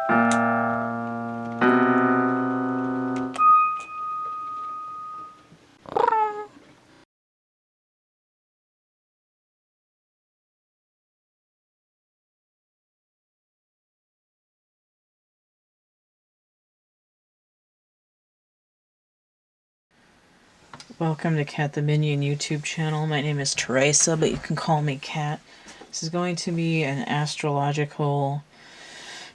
Welcome to CATtheMinion YouTube channel. My name is Theresa, but you can call me Cat. This is going to be an astrological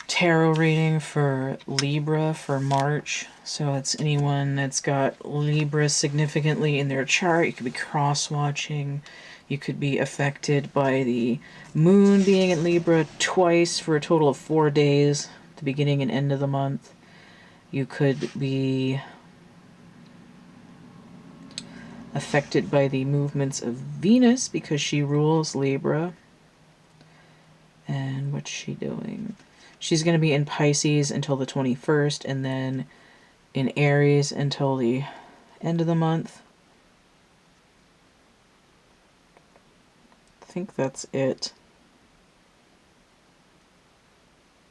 tarot reading for Libra for March. So it's anyone that's got Libra significantly in their chart. You could be cross-watching. You could be affected by the moon being in Libra twice for a total of 4 days, the beginning and end of the month. You could be affected by the movements of Venus because she rules Libra. And what's she doing? She's going to be in Pisces until the 21st, and then in Aries until the end of the month. I think that's it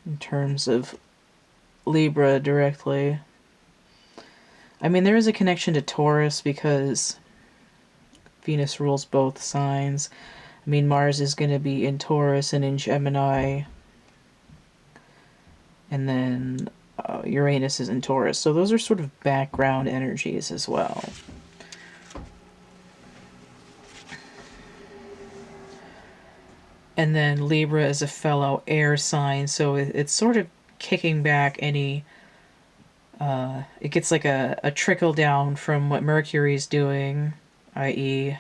in terms of Libra directly. I mean, there is a connection to Taurus because Venus rules both signs. I mean, Mars is going to be in Taurus and in Gemini. And then Uranus is in Taurus. So those are sort of background energies as well. And then Libra is a fellow air sign. So it's sort of kicking back any... it gets like a trickle down from what Mercury's doing, i.e.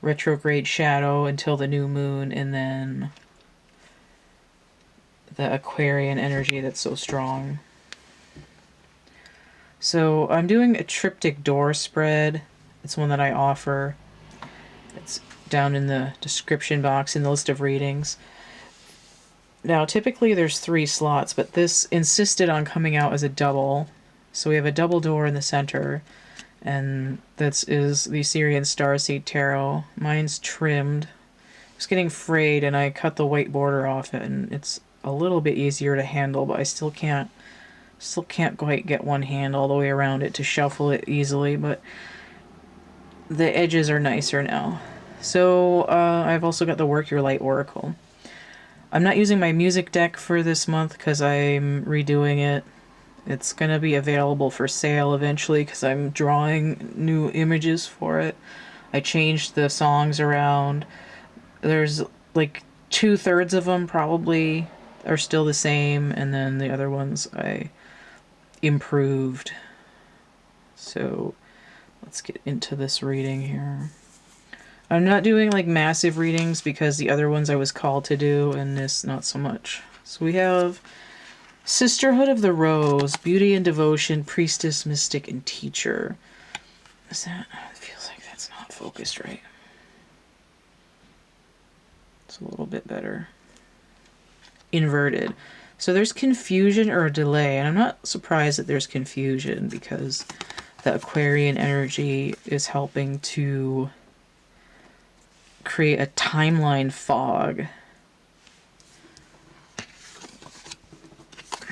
retrograde shadow until the new moon, and then the Aquarian energy that's so strong. So I'm doing a triptych door spread. It's one that I offer. It's down in the description box in the list of readings. Now, typically there's 3 slots, but this insisted on coming out as a double. So we have a double door in the center, and that is the Syrian Starseed Tarot. Mine's trimmed. It's getting frayed, and I cut the white border off it, and it's a little bit easier to handle, but I still can't quite get one hand all the way around it to shuffle it easily, but the edges are nicer now. So I've also got the Work Your Light Oracle. I'm not using my music deck for this month because I'm redoing it. It's going to be available for sale eventually because I'm drawing new images for it. I changed the songs around. There's like 2/3 of them probably are still the same, and then the other ones I improved. So let's get into this reading here. I'm not doing like massive readings because the other ones I was called to do, and this not so much. So we have Sisterhood of the Rose, Beauty and Devotion, Priestess, Mystic, and Teacher. Is that... it feels like that's not focused right. It's a little bit better. Inverted. So there's confusion or a delay, and I'm not surprised that there's confusion because the Aquarian energy is helping to create a timeline fog.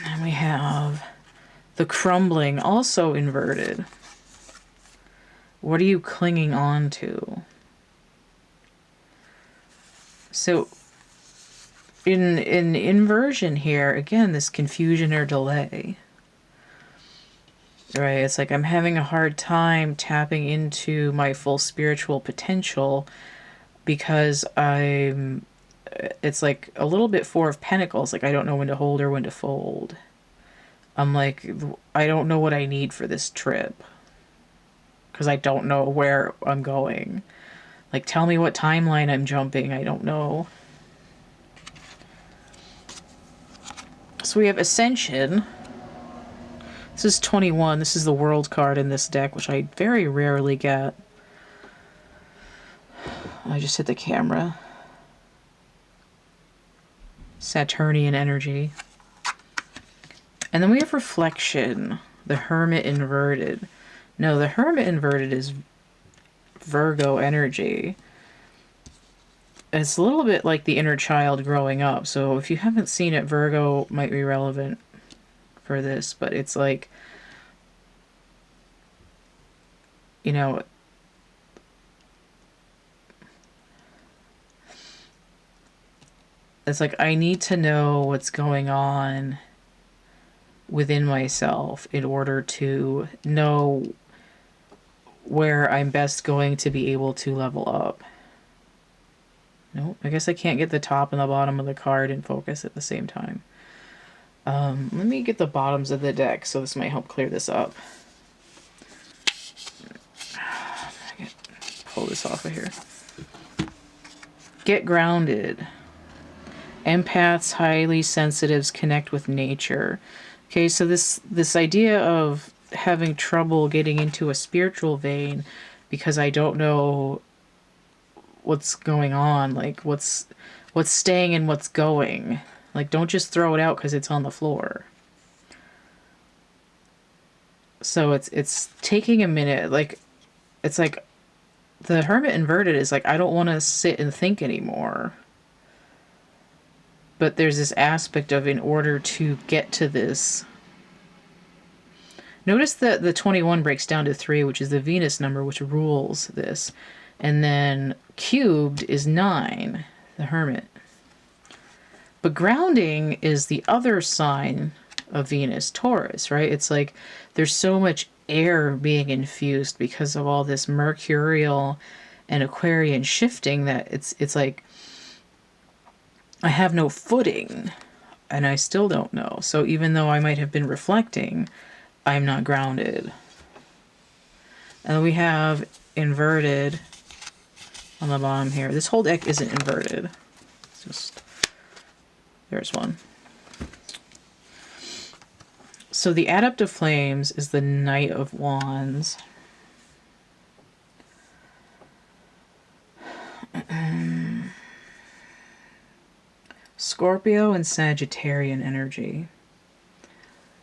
And we have the Crumbling, also inverted. What are you clinging on to? So in inversion here, again, this confusion or delay. Right, it's like I'm having a hard time tapping into my full spiritual potential because it's like a little bit 4 of Pentacles, like I don't know when to hold or when to fold. I'm like, I don't know what I need for this trip because I don't know where I'm going. Like, tell me what timeline I'm jumping. I don't know. So we have Ascension. This is 21. This is the World card in this deck, which I very rarely get. I just hit the camera. Saturnian energy. And then we have Reflection, the Hermit inverted. No, the Hermit inverted is Virgo energy. it's a little bit like the inner child growing up. So if you haven't seen it, Virgo might be relevant for this, but it's like, you know, it's like I need to know what's going on within myself in order to know where I'm best going to be able to level up. Nope, I guess I can't get the top and the bottom of the card in focus at the same time. Let me get the bottoms of the deck, so this might help clear this up. Pull this off of here. Get grounded. Empaths, highly sensitives connect with nature. Okay, so this idea of having trouble getting into a spiritual vein because I don't know what's going on, like what's staying and what's going. Like, don't just throw it out because it's on the floor. So it's taking a minute. Like, it's like the Hermit inverted is like, I don't want to sit and think anymore. But there's this aspect of, in order to get to this. Notice that the 21 breaks down to 3, which is the Venus number, which rules this. And then cubed is 9, the Hermit. But grounding is the other sign of Venus, Taurus, right? It's like there's so much air being infused because of all this Mercurial and Aquarian shifting that it's like I have no footing and I still don't know. So even though I might have been reflecting, I'm not grounded. And we have inverted on the bottom here. This whole deck isn't inverted. It's just, there's one. So the Adept of Flames is the Knight of Wands. Scorpio and Sagittarian energy.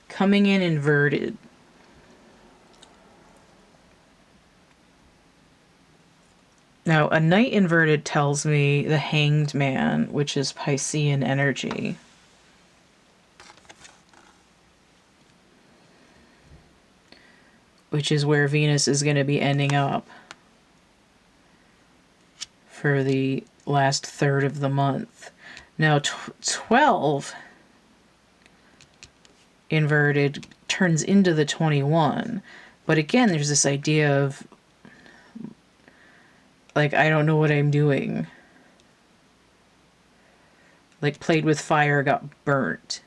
Coming in inverted. Now, a Knight inverted tells me the Hanged Man, which is Piscean energy. Which is where Venus is going to be ending up for the last third of the month. Now, 12 inverted turns into the 21. But again, there's this idea of, like, I don't know what I'm doing. Like, played with fire, got burnt.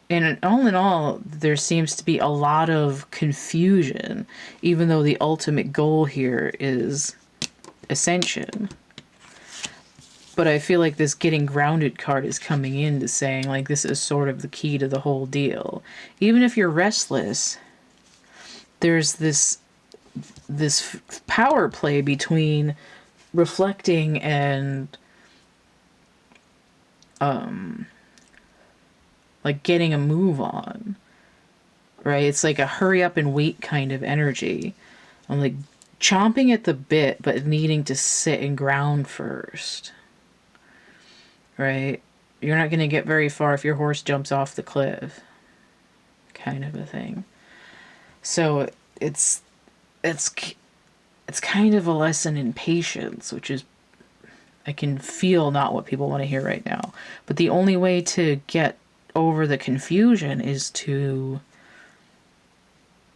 And all in all, there seems to be a lot of confusion, even though the ultimate goal here is ascension. But I feel like this getting grounded card is coming in to saying, like, this is sort of the key to the whole deal. Even if you're restless, there's this power play between reflecting and like getting a move on, right? It's like a hurry up and wait kind of energy. I'm like chomping at the bit, but needing to sit and ground first, right? You're not going to get very far if your horse jumps off the cliff, kind of a thing. So it's kind of a lesson in patience, which is, I can feel, not what people want to hear right now. But the only way to get over the confusion is to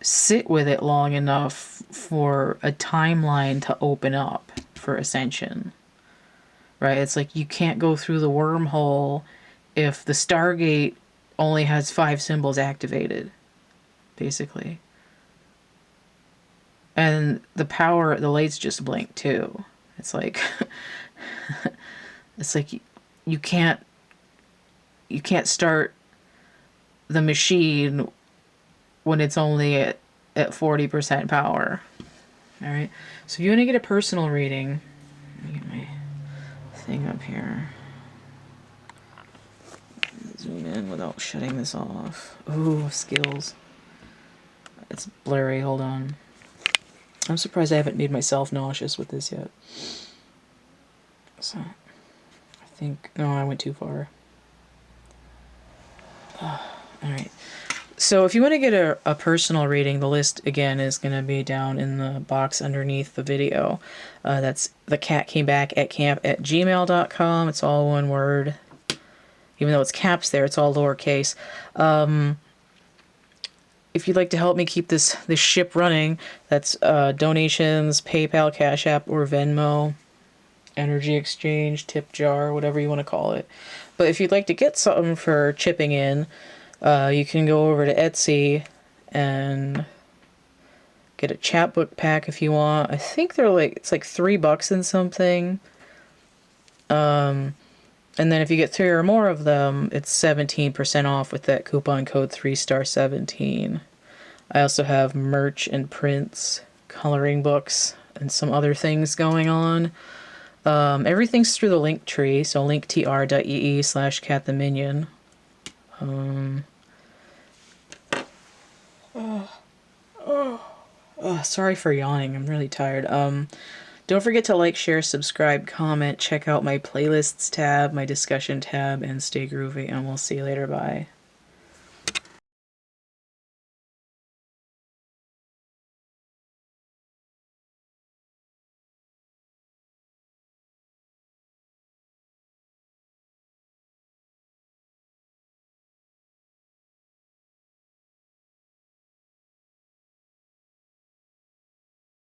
sit with it long enough for a timeline to open up for ascension, right? It's like you can't go through the wormhole if the Stargate only has 5 symbols activated, basically. And the power, the lights just blink too. It's like it's like you can't start the machine when it's only at 40% power. All right. So if you want to get a personal reading, let me get my thing up here. Zoom in without shutting this off. Ooh, skills. It's blurry. Hold on. I'm surprised I haven't made myself nauseous with this yet. So, I think... No, I went too far. Alright. So if you want to get a personal reading, the list, again, is going to be down in the box underneath the video. That's thecatcamebackatcamp@gmail.com. It's all one word. Even though it's caps there, it's all lowercase. If you'd like to help me keep this ship running, that's donations, PayPal, Cash App, or Venmo, energy exchange, tip jar, whatever you want to call it. But if you'd like to get something for chipping in, you can go over to Etsy and get a chapbook pack if you want. I think they're like, it's like $3 and something. And then if you get 3 or more of them, it's 17% off with that coupon code 3star17. I also have merch and prints, coloring books, and some other things going on. Everything's through the link tree, so linktr.ee/CATtheMinion. Sorry for yawning. I'm really tired. Don't forget to like, share, subscribe, comment, check out my playlists tab, my discussion tab, and stay groovy, and we'll see you later. Bye.